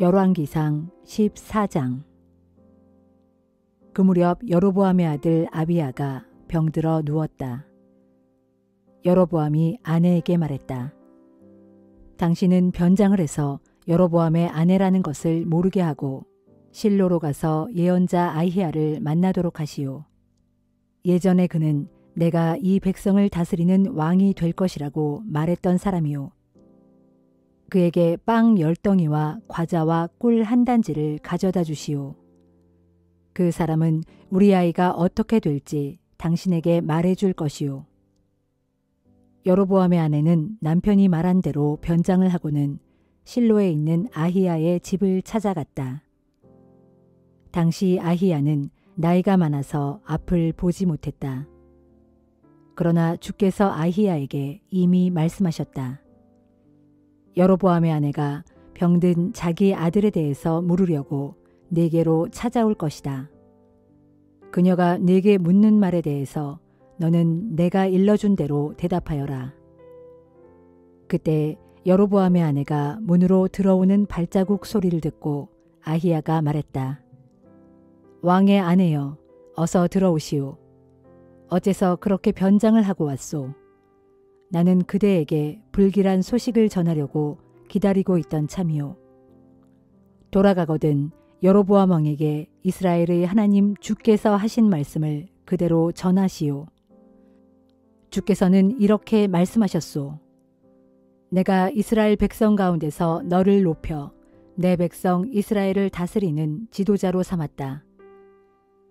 열왕기상 14장. 그 무렵 여로보암의 아들 아비야가 병들어 누웠다. 여로보암이 아내에게 말했다. 당신은 변장을 해서 여로보암의 아내라는 것을 모르게 하고 실로로 가서 예언자 아히야를 만나도록 하시오. 예전에 그는 내가 이 백성을 다스리는 왕이 될 것이라고 말했던 사람이오. 그에게 빵 10덩이와 과자와 꿀 한 단지를 가져다 주시오. 그 사람은 우리 아이가 어떻게 될지 당신에게 말해줄 것이오. 여로보암의 아내는 남편이 말한 대로 변장을 하고는 실로에 있는 아히야의 집을 찾아갔다. 당시 아히야는 나이가 많아서 앞을 보지 못했다. 그러나 주께서 아히야에게 이미 말씀하셨다. 여로보암의 아내가 병든 자기 아들에 대해서 물으려고 네게로 찾아올 것이다. 그녀가 네게 묻는 말에 대해서 너는 내가 일러준 대로 대답하여라. 그때 여로보암의 아내가 문으로 들어오는 발자국 소리를 듣고 아히야가 말했다. 왕의 아내여, 어서 들어오시오. 어째서 그렇게 변장을 하고 왔소? 나는 그대에게 불길한 소식을 전하려고 기다리고 있던 참이오. 돌아가거든 여로보암 왕에게 이스라엘의 하나님 주께서 하신 말씀을 그대로 전하시오. 주께서는 이렇게 말씀하셨소. 내가 이스라엘 백성 가운데서 너를 높여 내 백성 이스라엘을 다스리는 지도자로 삼았다.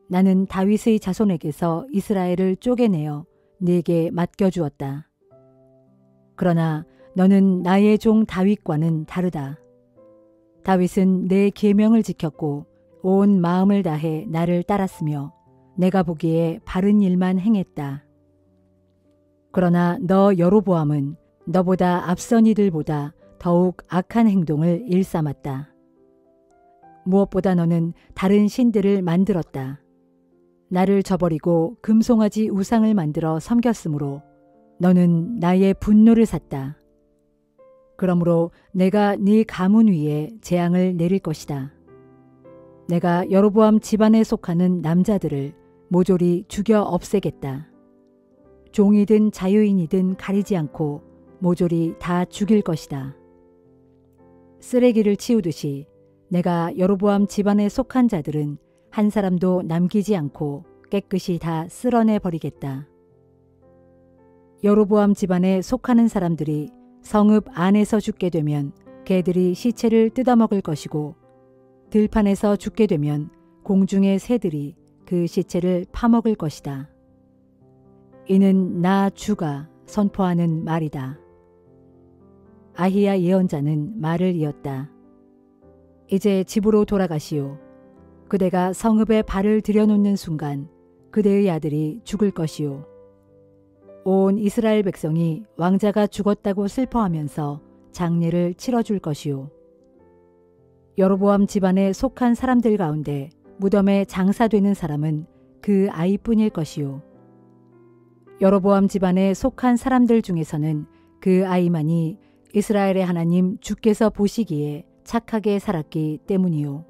나는 다윗의 자손에게서 이스라엘을 쪼개내어 네게 맡겨주었다. 그러나 너는 나의 종 다윗과는 다르다. 다윗은 내 계명을 지켰고 온 마음을 다해 나를 따랐으며 내가 보기에 바른 일만 행했다. 그러나 너 여로보암은 너보다 앞선 이들보다 더욱 악한 행동을 일삼았다. 무엇보다 너는 다른 신들을 만들었다. 나를 저버리고 금송아지 우상을 만들어 섬겼으므로 너는 나의 분노를 샀다. 그러므로 내가 네 가문 위에 재앙을 내릴 것이다. 내가 여로보암 집안에 속하는 남자들을 모조리 죽여 없애겠다. 종이든 자유인이든 가리지 않고 모조리 다 죽일 것이다. 쓰레기를 치우듯이 내가 여로보암 집안에 속한 자들은 한 사람도 남기지 않고 깨끗이 다 쓸어내 버리겠다. 여로보암 집안에 속하는 사람들이 성읍 안에서 죽게 되면 개들이 시체를 뜯어먹을 것이고 들판에서 죽게 되면 공중의 새들이 그 시체를 파먹을 것이다. 이는 나 주가 선포하는 말이다. 아히야 예언자는 말을 이었다. 이제 집으로 돌아가시오. 그대가 성읍에 발을 들여놓는 순간 그대의 아들이 죽을 것이오. 온 이스라엘 백성이 왕자가 죽었다고 슬퍼하면서 장례를 치러줄 것이오. 여로보암 집안에 속한 사람들 가운데 무덤에 장사되는 사람은 그 아이뿐일 것이오. 여로보암 집안에 속한 사람들 중에서는 그 아이만이 이스라엘의 하나님 주께서 보시기에 착하게 살았기 때문이오.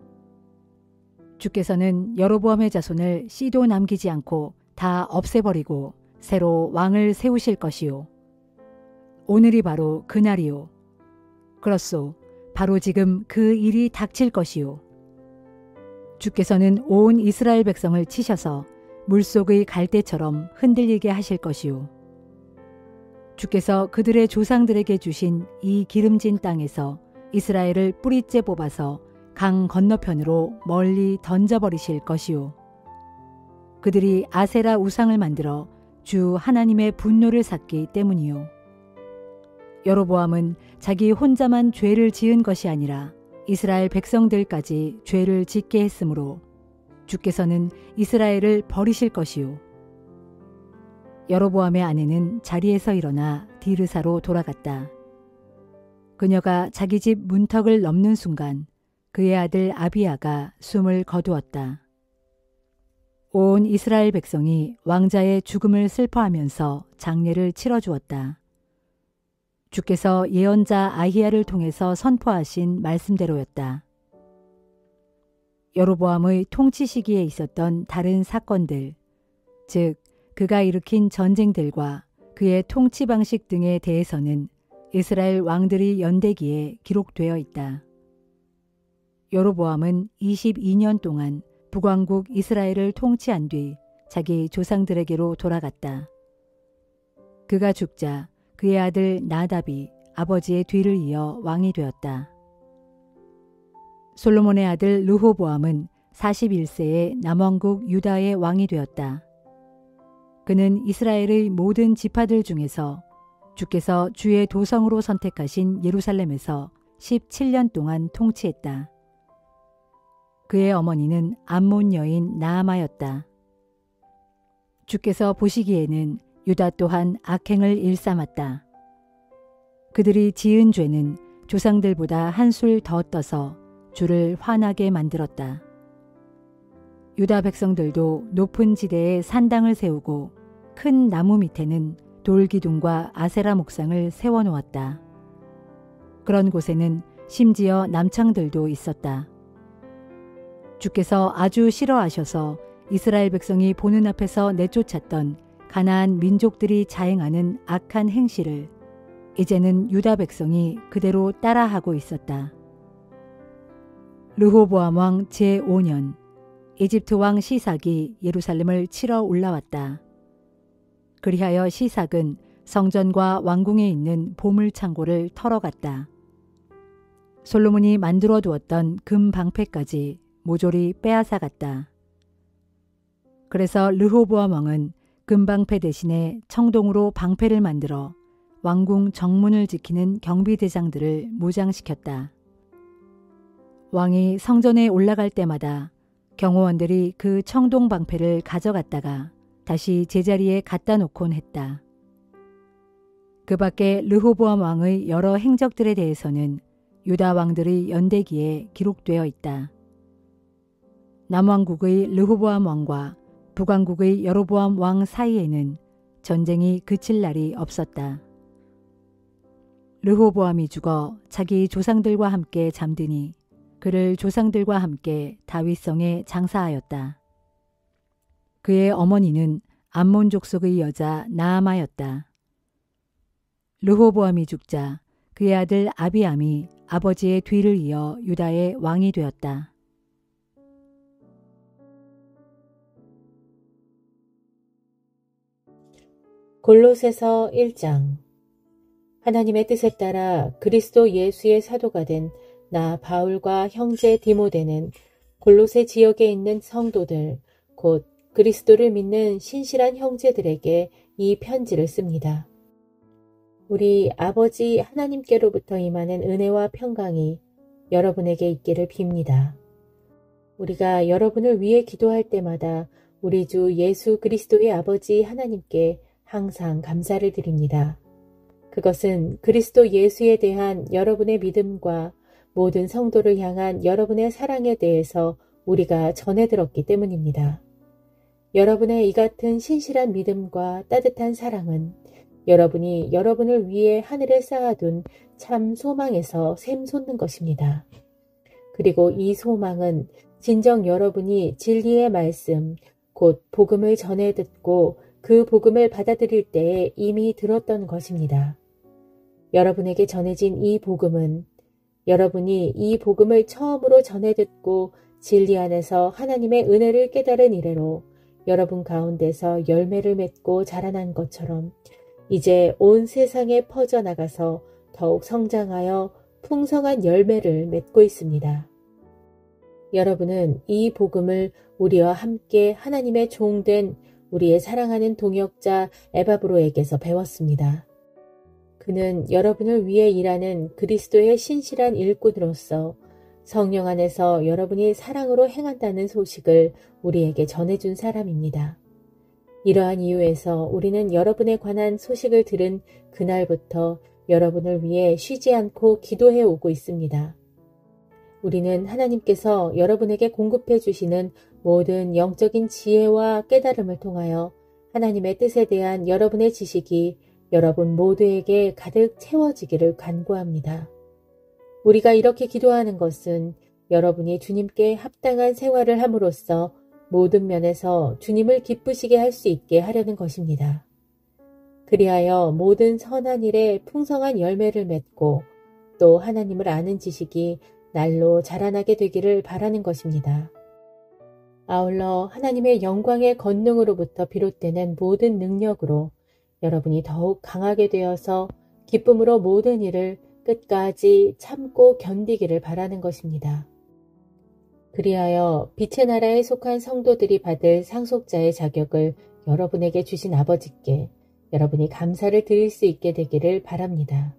주께서는 여로보암의 자손을 씨도 남기지 않고 다 없애버리고 새로 왕을 세우실 것이요. 오늘이 바로 그날이요. 그렇소. 바로 지금 그 일이 닥칠 것이요. 주께서는 온 이스라엘 백성을 치셔서 물속의 갈대처럼 흔들리게 하실 것이요. 주께서 그들의 조상들에게 주신 이 기름진 땅에서 이스라엘을 뿌리째 뽑아서 강 건너편으로 멀리 던져버리실 것이요. 그들이 아세라 우상을 만들어 주 하나님의 분노를 샀기 때문이요. 여로보암은 자기 혼자만 죄를 지은 것이 아니라 이스라엘 백성들까지 죄를 짓게 했으므로 주께서는 이스라엘을 버리실 것이요. 여로보암의 아내는 자리에서 일어나 디르사로 돌아갔다. 그녀가 자기 집 문턱을 넘는 순간 그의 아들 아비야가 숨을 거두었다. 온 이스라엘 백성이 왕자의 죽음을 슬퍼하면서 장례를 치러주었다. 주께서 예언자 아히야를 통해서 선포하신 말씀대로였다. 여로보암의 통치 시기에 있었던 다른 사건들, 즉 그가 일으킨 전쟁들과 그의 통치 방식 등에 대해서는 이스라엘 왕들이 연대기에 기록되어 있다. 여로보암은 22년 동안 북왕국 이스라엘을 통치한 뒤 자기 조상들에게로 돌아갔다. 그가 죽자 그의 아들 나답이 아버지의 뒤를 이어 왕이 되었다. 솔로몬의 아들 르호보암은 41세에 남왕국 유다의 왕이 되었다. 그는 이스라엘의 모든 지파들 중에서 주께서 주의 도성으로 선택하신 예루살렘에서 17년 동안 통치했다. 그의 어머니는 암몬 여인 나아마였다. 주께서 보시기에는 유다 또한 악행을 일삼았다. 그들이 지은 죄는 조상들보다 한술 더 떠서 주를 화나게 만들었다. 유다 백성들도 높은 지대에 산당을 세우고 큰 나무 밑에는 돌기둥과 아세라 목상을 세워놓았다. 그런 곳에는 심지어 남창들도 있었다. 주께서 아주 싫어하셔서 이스라엘 백성이 보는 앞에서 내쫓았던 가나안 민족들이 자행하는 악한 행실을 이제는 유다 백성이 그대로 따라하고 있었다. 르호보암 왕 제5년 이집트 왕 시삭이 예루살렘을 치러 올라왔다. 그리하여 시삭은 성전과 왕궁에 있는 보물창고를 털어갔다. 솔로몬이 만들어 두었던 금 방패까지 모조리 빼앗아갔다. 그래서 르호보암 왕은 금방패 대신에 청동으로 방패를 만들어 왕궁 정문을 지키는 경비대장들을 무장시켰다. 왕이 성전에 올라갈 때마다 경호원들이 그 청동 방패를 가져갔다가 다시 제자리에 갖다 놓곤 했다. 그 밖에 르호보암 왕의 여러 행적들에 대해서는 유다 왕들의 연대기에 기록되어 있다. 남왕국의 르호보암 왕과 북왕국의 여로보암 왕 사이에는 전쟁이 그칠 날이 없었다. 르호보암이 죽어 자기 조상들과 함께 잠드니 그를 조상들과 함께 다윗성에 장사하였다. 그의 어머니는 암몬 족속의 여자 나아마였다. 르호보암이 죽자 그의 아들 아비암이 아버지의 뒤를 이어 유다의 왕이 되었다. 골로새서 1장. 하나님의 뜻에 따라 그리스도 예수의 사도가 된 나 바울과 형제 디모데는 골로새 지역에 있는 성도들 곧 그리스도를 믿는 신실한 형제들에게 이 편지를 씁니다. 우리 아버지 하나님께로부터 임하는 은혜와 평강이 여러분에게 있기를 빕니다. 우리가 여러분을 위해 기도할 때마다 우리 주 예수 그리스도의 아버지 하나님께 항상 감사를 드립니다. 그것은 그리스도 예수에 대한 여러분의 믿음과 모든 성도를 향한 여러분의 사랑에 대해서 우리가 전해 들었기 때문입니다. 여러분의 이 같은 신실한 믿음과 따뜻한 사랑은 여러분이 여러분을 위해 하늘에 쌓아둔 참 소망에서 샘솟는 것입니다. 그리고 이 소망은 진정 여러분이 진리의 말씀, 곧 복음을 전해 듣고 그 복음을 받아들일 때에 이미 들었던 것입니다. 여러분에게 전해진 이 복음은 여러분이 이 복음을 처음으로 전해 듣고 진리 안에서 하나님의 은혜를 깨달은 이래로 여러분 가운데서 열매를 맺고 자라난 것처럼 이제 온 세상에 퍼져나가서 더욱 성장하여 풍성한 열매를 맺고 있습니다. 여러분은 이 복음을 우리와 함께 하나님의 종된 우리의 사랑하는 동역자 에바브로에게서 배웠습니다. 그는 여러분을 위해 일하는 그리스도의 신실한 일꾼으로서 성령 안에서 여러분이 사랑으로 행한다는 소식을 우리에게 전해준 사람입니다. 이러한 이유에서 우리는 여러분에 관한 소식을 들은 그날부터 여러분을 위해 쉬지 않고 기도해 오고 있습니다. 우리는 하나님께서 여러분에게 공급해 주시는 모든 영적인 지혜와 깨달음을 통하여 하나님의 뜻에 대한 여러분의 지식이 여러분 모두에게 가득 채워지기를 간구합니다. 우리가 이렇게 기도하는 것은 여러분이 주님께 합당한 생활을 함으로써 모든 면에서 주님을 기쁘시게 할 수 있게 하려는 것입니다. 그리하여 모든 선한 일에 풍성한 열매를 맺고 또 하나님을 아는 지식이 날로 자라나게 되기를 바라는 것입니다. 아울러 하나님의 영광의 권능으로부터 비롯되는 모든 능력으로 여러분이 더욱 강하게 되어서 기쁨으로 모든 일을 끝까지 참고 견디기를 바라는 것입니다. 그리하여 빛의 나라에 속한 성도들이 받을 상속자의 자격을 여러분에게 주신 아버지께 여러분이 감사를 드릴 수 있게 되기를 바랍니다.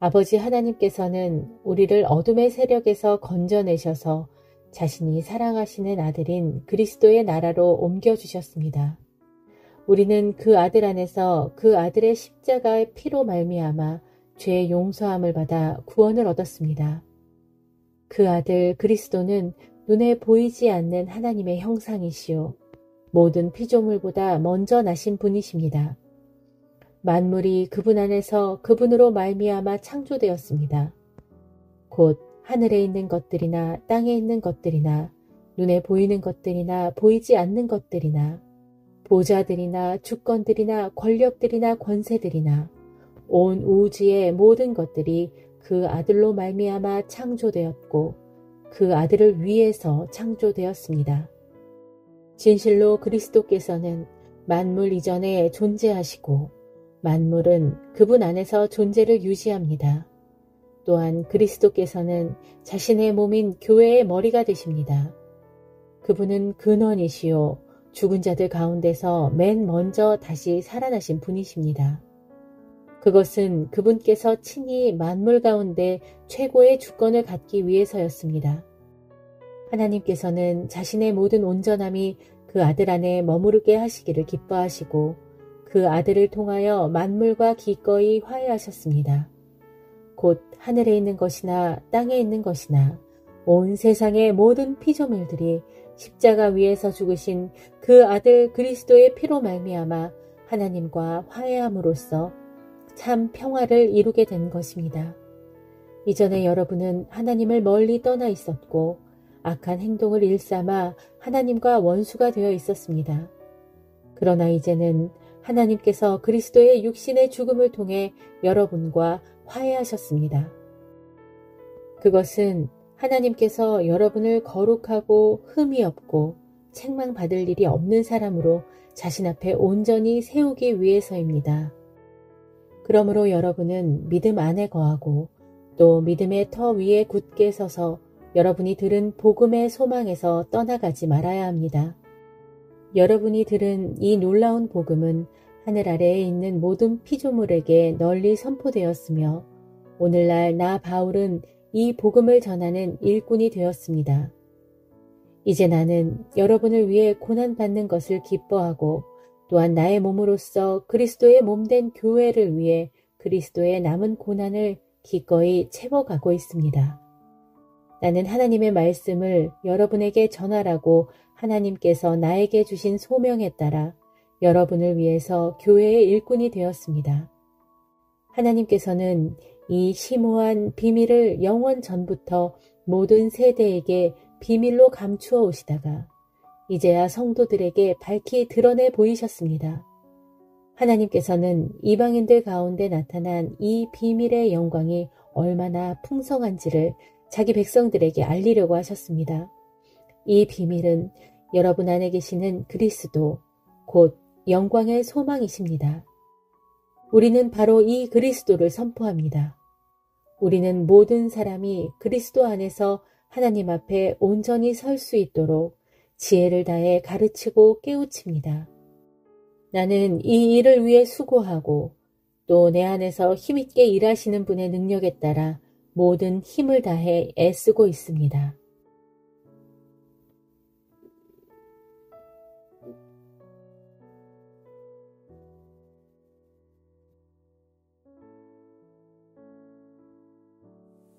아버지 하나님께서는 우리를 어둠의 세력에서 건져내셔서 자신이 사랑하시는 아들인 그리스도의 나라로 옮겨주셨습니다. 우리는 그 아들 안에서 그 아들의 십자가의 피로 말미암아 죄의 용서함을 받아 구원을 얻었습니다. 그 아들 그리스도는 눈에 보이지 않는 하나님의 형상이시요 모든 피조물보다 먼저 나신 분이십니다. 만물이 그분 안에서 그분으로 말미암아 창조되었습니다. 곧 하늘에 있는 것들이나 땅에 있는 것들이나 눈에 보이는 것들이나 보이지 않는 것들이나 보좌들이나 주권들이나 권력들이나 권세들이나 온 우주의 모든 것들이 그 아들로 말미암아 창조되었고 그 아들을 위해서 창조되었습니다. 진실로 그리스도께서는 만물 이전에 존재하시고 만물은 그분 안에서 존재를 유지합니다. 또한 그리스도께서는 자신의 몸인 교회의 머리가 되십니다. 그분은 근원이시요 죽은 자들 가운데서 맨 먼저 다시 살아나신 분이십니다. 그것은 그분께서 친히 만물 가운데 최고의 주권을 갖기 위해서였습니다. 하나님께서는 자신의 모든 온전함이 그 아들 안에 머무르게 하시기를 기뻐하시고 그 아들을 통하여 만물과 기꺼이 화해하셨습니다. 곧 하늘에 있는 것이나 땅에 있는 것이나 온 세상의 모든 피조물들이 십자가 위에서 죽으신 그 아들 그리스도의 피로 말미암아 하나님과 화해함으로써 참 평화를 이루게 된 것입니다. 이전에 여러분은 하나님을 멀리 떠나 있었고 악한 행동을 일삼아 하나님과 원수가 되어 있었습니다. 그러나 이제는 하나님께서 그리스도의 육신의 죽음을 통해 여러분과 화해하셨습니다. 그것은 하나님께서 여러분을 거룩하고 흠이 없고 책망받을 일이 없는 사람으로 자신 앞에 온전히 세우기 위해서입니다. 그러므로 여러분은 믿음 안에 거하고 또 믿음의 터 위에 굳게 서서 여러분이 들은 복음의 소망에서 떠나가지 말아야 합니다. 여러분이 들은 이 놀라운 복음은 하늘 아래에 있는 모든 피조물에게 널리 선포되었으며 오늘날 나 바울은 이 복음을 전하는 일꾼이 되었습니다. 이제 나는 여러분을 위해 고난받는 것을 기뻐하고 또한 나의 몸으로서 그리스도의 몸된 교회를 위해 그리스도의 남은 고난을 기꺼이 채워가고 있습니다. 나는 하나님의 말씀을 여러분에게 전하라고 하나님께서 나에게 주신 소명에 따라 여러분을 위해서 교회의 일꾼이 되었습니다. 하나님께서는 이 심오한 비밀을 영원 전부터 모든 세대에게 비밀로 감추어 오시다가 이제야 성도들에게 밝히 드러내 보이셨습니다. 하나님께서는 이방인들 가운데 나타난 이 비밀의 영광이 얼마나 풍성한지를 자기 백성들에게 알리려고 하셨습니다. 이 비밀은 여러분 안에 계시는 그리스도, 곧 영광의 소망이십니다. 우리는 바로 이 그리스도를 선포합니다. 우리는 모든 사람이 그리스도 안에서 하나님 앞에 온전히 설 수 있도록 지혜를 다해 가르치고 깨우칩니다. 나는 이 일을 위해 수고하고 또 내 안에서 힘있게 일하시는 분의 능력에 따라 모든 힘을 다해 애쓰고 있습니다.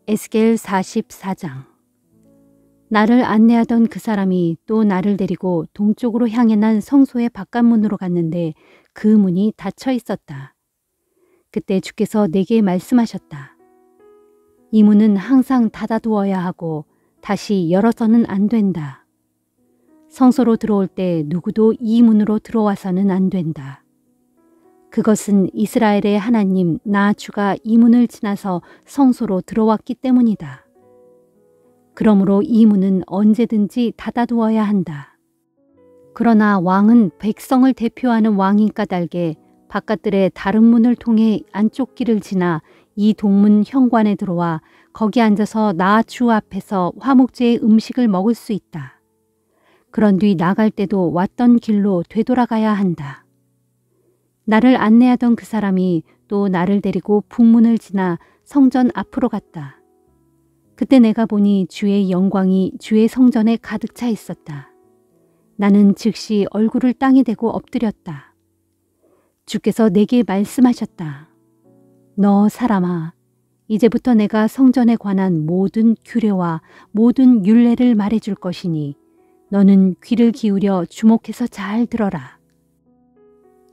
에스겔 44장. 나를 안내하던 그 사람이 또 나를 데리고 동쪽으로 향해 난 성소의 바깥문으로 갔는데 그 문이 닫혀 있었다. 그때 주께서 내게 말씀하셨다. 이 문은 항상 닫아두어야 하고 다시 열어서는 안 된다. 성소로 들어올 때 누구도 이 문으로 들어와서는 안 된다. 그것은 이스라엘의 하나님 나 주가 이 문을 지나서 성소로 들어왔기 때문이다. 그러므로 이 문은 언제든지 닫아두어야 한다. 그러나 왕은 백성을 대표하는 왕인 까닭에 바깥들의 다른 문을 통해 안쪽 길을 지나 이 동문 현관에 들어와 거기 앉아서 나 주 앞에서 화목제의 음식을 먹을 수 있다. 그런 뒤 나갈 때도 왔던 길로 되돌아가야 한다. 나를 안내하던 그 사람이 또 나를 데리고 북문을 지나 성전 앞으로 갔다. 그때 내가 보니 주의 영광이 주의 성전에 가득 차 있었다. 나는 즉시 얼굴을 땅에 대고 엎드렸다. 주께서 내게 말씀하셨다. 너 사람아, 이제부터 내가 성전에 관한 모든 규례와 모든 율례를 말해줄 것이니 너는 귀를 기울여 주목해서 잘 들어라.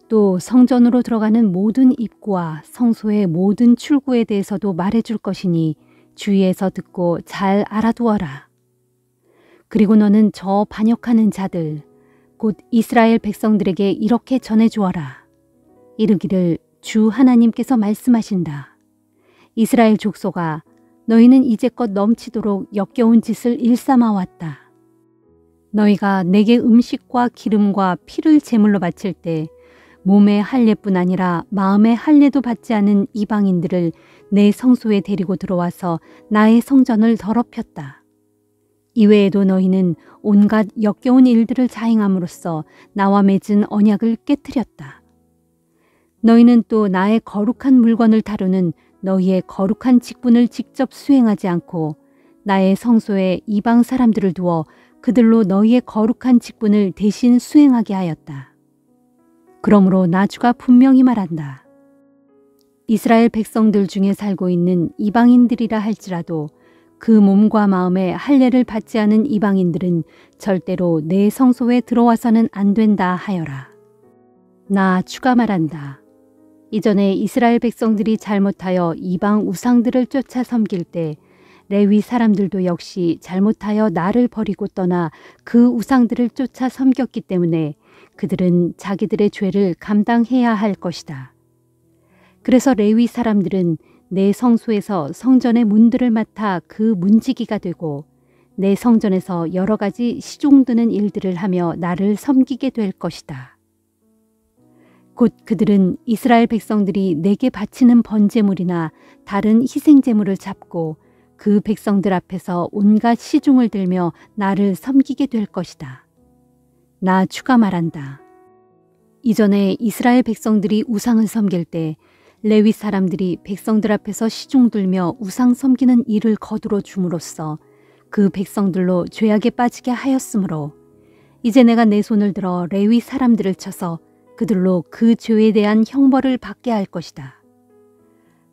또 성전으로 들어가는 모든 입구와 성소의 모든 출구에 대해서도 말해줄 것이니 주의해서 듣고 잘 알아두어라. 그리고 너는 저 반역하는 자들, 곧 이스라엘 백성들에게 이렇게 전해주어라. 이르기를 주 하나님께서 말씀하신다. 이스라엘 족속아, 너희는 이제껏 넘치도록 역겨운 짓을 일삼아왔다. 너희가 내게 음식과 기름과 피를 제물로 바칠 때 몸의 할례뿐 아니라 마음의 할례도 받지 않은 이방인들을 내 성소에 데리고 들어와서 나의 성전을 더럽혔다. 이외에도 너희는 온갖 역겨운 일들을 자행함으로써 나와 맺은 언약을 깨뜨렸다. 너희는 또 나의 거룩한 물건을 다루는 너희의 거룩한 직분을 직접 수행하지 않고 나의 성소에 이방 사람들을 두어 그들로 너희의 거룩한 직분을 대신 수행하게 하였다. 그러므로 나 주가 분명히 말한다. 이스라엘 백성들 중에 살고 있는 이방인들이라 할지라도 그 몸과 마음에 할례를 받지 않은 이방인들은 절대로 내 성소에 들어와서는 안 된다 하여라. 나 주가 말한다. 이전에 이스라엘 백성들이 잘못하여 이방 우상들을 쫓아 섬길 때 레위 사람들도 역시 잘못하여 나를 버리고 떠나 그 우상들을 쫓아 섬겼기 때문에 그들은 자기들의 죄를 감당해야 할 것이다. 그래서 레위 사람들은 내 성소에서 성전의 문들을 맡아 그 문지기가 되고 내 성전에서 여러 가지 시종드는 일들을 하며 나를 섬기게 될 것이다. 곧 그들은 이스라엘 백성들이 내게 바치는 번제물이나 다른 희생제물을 잡고 그 백성들 앞에서 온갖 시중을 들며 나를 섬기게 될 것이다. 나 주가 말한다. 이전에 이스라엘 백성들이 우상을 섬길 때 레위 사람들이 백성들 앞에서 시중 들며 우상 섬기는 일을 거두어 줌으로써 그 백성들로 죄악에 빠지게 하였으므로 이제 내가 내 손을 들어 레위 사람들을 쳐서 그들로 그 죄에 대한 형벌을 받게 할 것이다.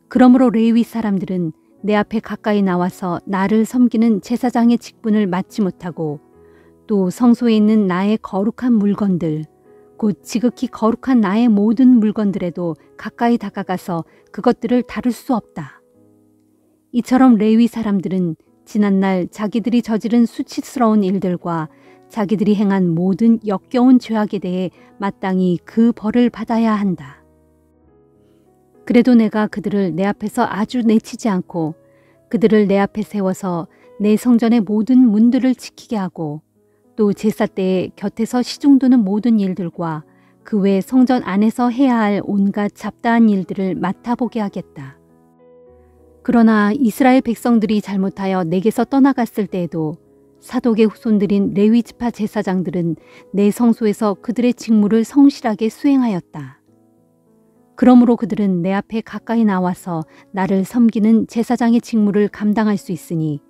그러므로 레위 사람들은 내 앞에 가까이 나와서 나를 섬기는 제사장의 직분을 맡지 못하고 또 성소에 있는 나의 거룩한 물건들, 곧 지극히 거룩한 나의 모든 물건들에도 가까이 다가가서 그것들을 다룰 수 없다. 이처럼 레위 사람들은 지난날 자기들이 저지른 수치스러운 일들과 자기들이 행한 모든 역겨운 죄악에 대해 마땅히 그 벌을 받아야 한다. 그래도 내가 그들을 내 앞에서 아주 내치지 않고 그들을 내 앞에 세워서 내 성전의 모든 문들을 지키게 하고 또 제사 때에 곁에서 시중드는 모든 일들과 그 외 성전 안에서 해야 할 온갖 잡다한 일들을 맡아보게 하겠다. 그러나 이스라엘 백성들이 잘못하여 내게서 떠나갔을 때에도 사독의 후손들인 레위 지파 제사장들은 내 성소에서 그들의 직무를 성실하게 수행하였다. 그러므로 그들은 내 앞에 가까이 나와서 나를 섬기는 제사장의 직무를 감당할 수 있으니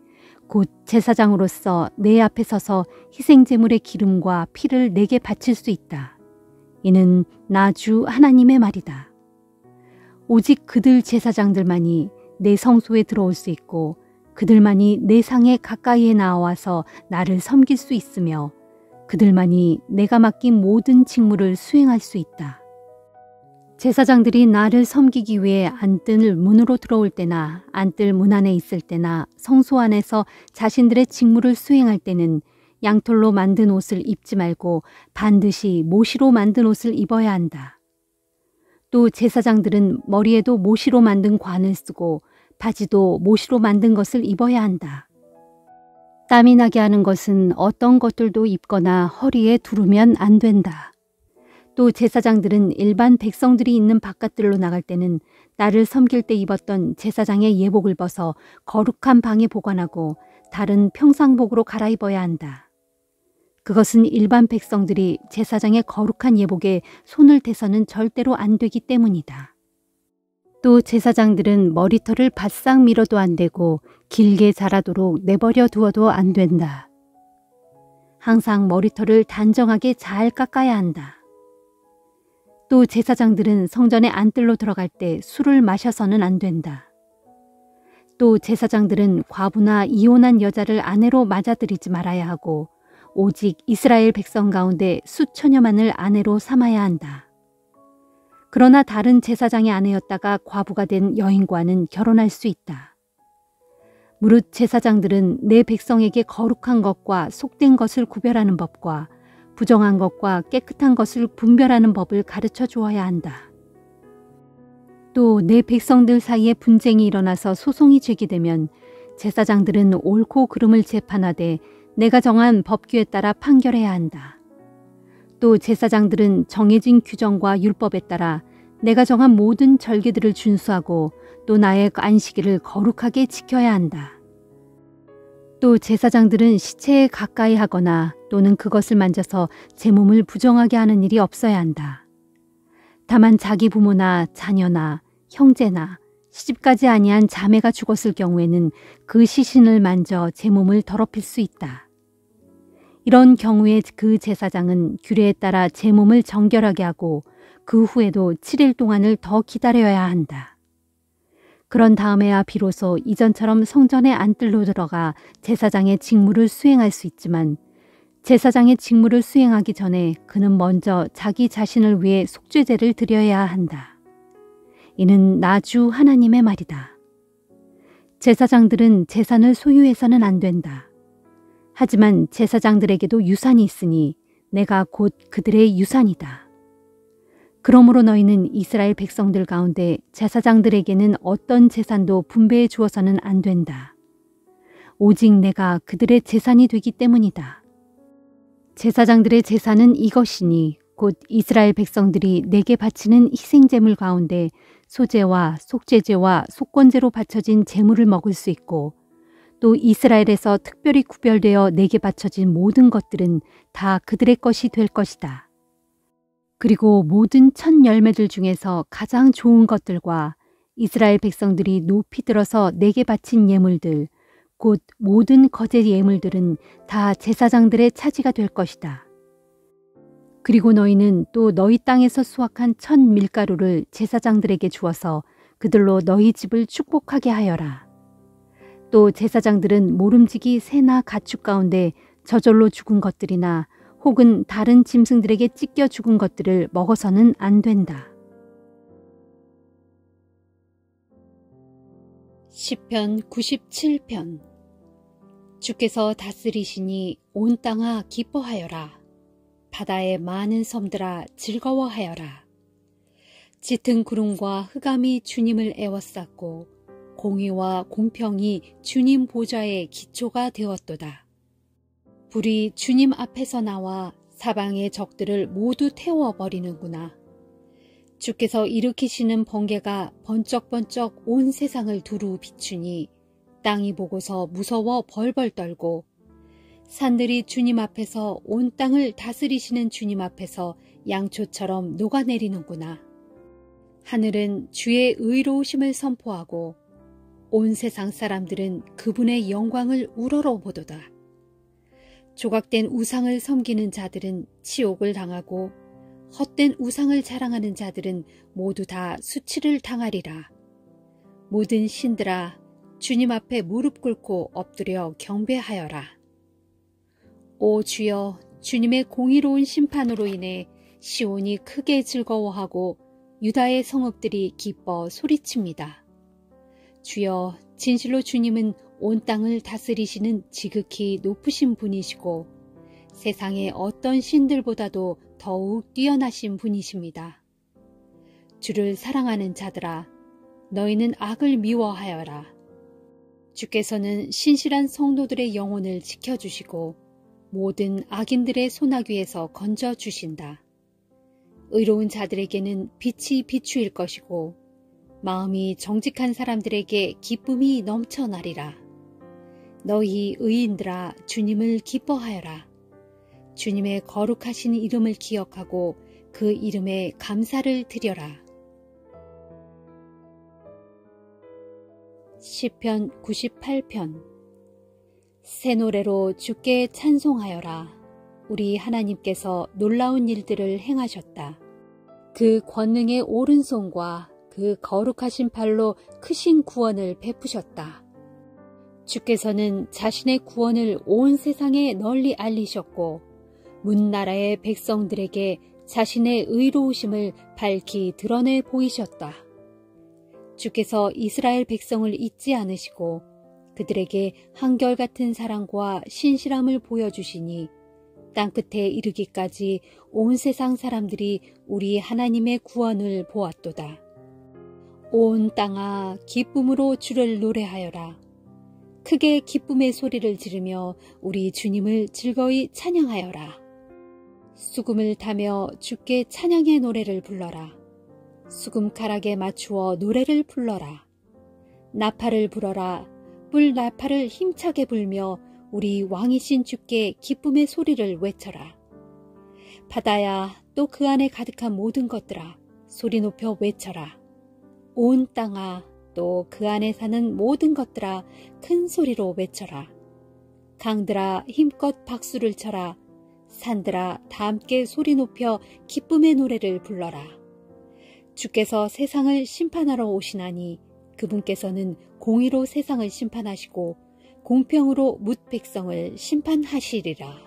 곧 제사장으로서 내 앞에 서서 희생제물의 기름과 피를 내게 바칠 수 있다. 이는 나 주 하나님의 말이다. 오직 그들 제사장들만이 내 성소에 들어올 수 있고 그들만이 내 상에 가까이에 나와서 나를 섬길 수 있으며 그들만이 내가 맡긴 모든 직무를 수행할 수 있다. 제사장들이 나를 섬기기 위해 안뜰 문으로 들어올 때나 안뜰 문 안에 있을 때나 성소 안에서 자신들의 직무를 수행할 때는 양털로 만든 옷을 입지 말고 반드시 모시로 만든 옷을 입어야 한다. 또 제사장들은 머리에도 모시로 만든 관을 쓰고 바지도 모시로 만든 것을 입어야 한다. 땀이 나게 하는 것은 어떤 것들도 입거나 허리에 두르면 안 된다. 또 제사장들은 일반 백성들이 있는 바깥들로 나갈 때는 나를 섬길 때 입었던 제사장의 예복을 벗어 거룩한 방에 보관하고 다른 평상복으로 갈아입어야 한다. 그것은 일반 백성들이 제사장의 거룩한 예복에 손을 대서는 절대로 안 되기 때문이다. 또 제사장들은 머리털을 바싹 밀어도 안 되고 길게 자라도록 내버려 두어도 안 된다. 항상 머리털을 단정하게 잘 깎아야 한다. 또 제사장들은 성전의 안뜰로 들어갈 때 술을 마셔서는 안 된다. 또 제사장들은 과부나 이혼한 여자를 아내로 맞아들이지 말아야 하고 오직 이스라엘 백성 가운데 수천여만을 아내로 삼아야 한다. 그러나 다른 제사장의 아내였다가 과부가 된 여인과는 결혼할 수 있다. 무릇 제사장들은 내 백성에게 거룩한 것과 속된 것을 구별하는 법과 부정한 것과 깨끗한 것을 분별하는 법을 가르쳐 주어야 한다. 또 내 백성들 사이에 분쟁이 일어나서 소송이 제기되면 제사장들은 옳고 그름을 재판하되 내가 정한 법규에 따라 판결해야 한다. 또 제사장들은 정해진 규정과 율법에 따라 내가 정한 모든 절기들을 준수하고 또 나의 안식일을 거룩하게 지켜야 한다. 또 제사장들은 시체에 가까이 하거나 또는 그것을 만져서 제 몸을 부정하게 하는 일이 없어야 한다. 다만 자기 부모나 자녀나 형제나 시집가지 아니한 자매가 죽었을 경우에는 그 시신을 만져 제 몸을 더럽힐 수 있다. 이런 경우에 그 제사장은 규례에 따라 제 몸을 정결하게 하고 그 후에도 7일 동안을 더 기다려야 한다. 그런 다음에야 비로소 이전처럼 성전의 안뜰로 들어가 제사장의 직무를 수행할 수 있지만 제사장의 직무를 수행하기 전에 그는 먼저 자기 자신을 위해 속죄제를 드려야 한다. 이는 나 주 하나님의 말이다. 제사장들은 재산을 소유해서는 안 된다. 하지만 제사장들에게도 유산이 있으니 내가 곧 그들의 유산이다. 그러므로 너희는 이스라엘 백성들 가운데 제사장들에게는 어떤 재산도 분배해 주어서는 안 된다. 오직 내가 그들의 재산이 되기 때문이다. 제사장들의 재산은 이것이니 곧 이스라엘 백성들이 내게 바치는 희생제물 가운데 소제와 속죄제와 속건제로 바쳐진 제물을 먹을 수 있고 또 이스라엘에서 특별히 구별되어 내게 바쳐진 모든 것들은 다 그들의 것이 될 것이다. 그리고 모든 첫 열매들 중에서 가장 좋은 것들과 이스라엘 백성들이 높이 들어서 내게 바친 예물들, 곧 모든 거제 예물들은 다 제사장들의 차지가 될 것이다. 그리고 너희는 또 너희 땅에서 수확한 첫 밀가루를 제사장들에게 주어서 그들로 너희 집을 축복하게 하여라. 또 제사장들은 모름지기 새나 가축 가운데 저절로 죽은 것들이나 혹은 다른 짐승들에게 찢겨 죽은 것들을 먹어서는 안 된다. 시편 97편. 주께서 다스리시니 온 땅아 기뻐하여라. 바다의 많은 섬들아 즐거워하여라. 짙은 구름과 흑암이 주님을 에워쌌고 공의와 공평이 주님 보좌의 기초가 되었도다. 불이 주님 앞에서 나와 사방의 적들을 모두 태워버리는구나. 주께서 일으키시는 번개가 번쩍번쩍 온 세상을 두루 비추니 땅이 보고서 무서워 벌벌 떨고 산들이 주님 앞에서 온 땅을 다스리시는 주님 앞에서 양초처럼 녹아내리는구나. 하늘은 주의 의로우심을 선포하고 온 세상 사람들은 그분의 영광을 우러러보도다. 조각된 우상을 섬기는 자들은 치욕을 당하고 헛된 우상을 자랑하는 자들은 모두 다 수치를 당하리라. 모든 신들아 주님 앞에 무릎 꿇고 엎드려 경배하여라. 오 주여, 주님의 공의로운 심판으로 인해 시온이 크게 즐거워하고 유다의 성읍들이 기뻐 소리칩니다. 주여, 진실로 주님은 온 땅을 다스리시는 지극히 높으신 분이시고 세상의 어떤 신들보다도 더욱 뛰어나신 분이십니다. 주를 사랑하는 자들아, 너희는 악을 미워하여라. 주께서는 신실한 성도들의 영혼을 지켜주시고 모든 악인들의 소나귀에서 건져주신다. 의로운 자들에게는 빛이 비추일 것이고 마음이 정직한 사람들에게 기쁨이 넘쳐나리라. 너희 의인들아, 주님을 기뻐하여라. 주님의 거룩하신 이름을 기억하고 그 이름에 감사를 드려라. 시편 98편. 새 노래로 주께 찬송하여라. 우리 하나님께서 놀라운 일들을 행하셨다. 그 권능의 오른손과 그 거룩하신 발로 크신 구원을 베푸셨다. 주께서는 자신의 구원을 온 세상에 널리 알리셨고 문 나라의 백성들에게 자신의 의로우심을 밝히 드러내 보이셨다. 주께서 이스라엘 백성을 잊지 않으시고 그들에게 한결같은 사랑과 신실함을 보여주시니 땅끝에 이르기까지 온 세상 사람들이 우리 하나님의 구원을 보았도다. 온 땅아, 기쁨으로 주를 노래하여라. 크게 기쁨의 소리를 지르며 우리 주님을 즐거이 찬양하여라. 수금을 타며 주께 찬양의 노래를 불러라. 수금가락에 맞추어 노래를 불러라. 나팔을 불어라. 뿔 나팔을 힘차게 불며 우리 왕이신 주께 기쁨의 소리를 외쳐라. 바다야, 또 그 안에 가득한 모든 것들아, 소리 높여 외쳐라. 온 땅아, 또 그 안에 사는 모든 것들아, 큰 소리로 외쳐라. 강들아, 힘껏 박수를 쳐라. 산들아, 다 함께 소리 높여 기쁨의 노래를 불러라. 주께서 세상을 심판하러 오시나니 그분께서는 공의로 세상을 심판하시고 공평으로 뭇 백성을 심판하시리라.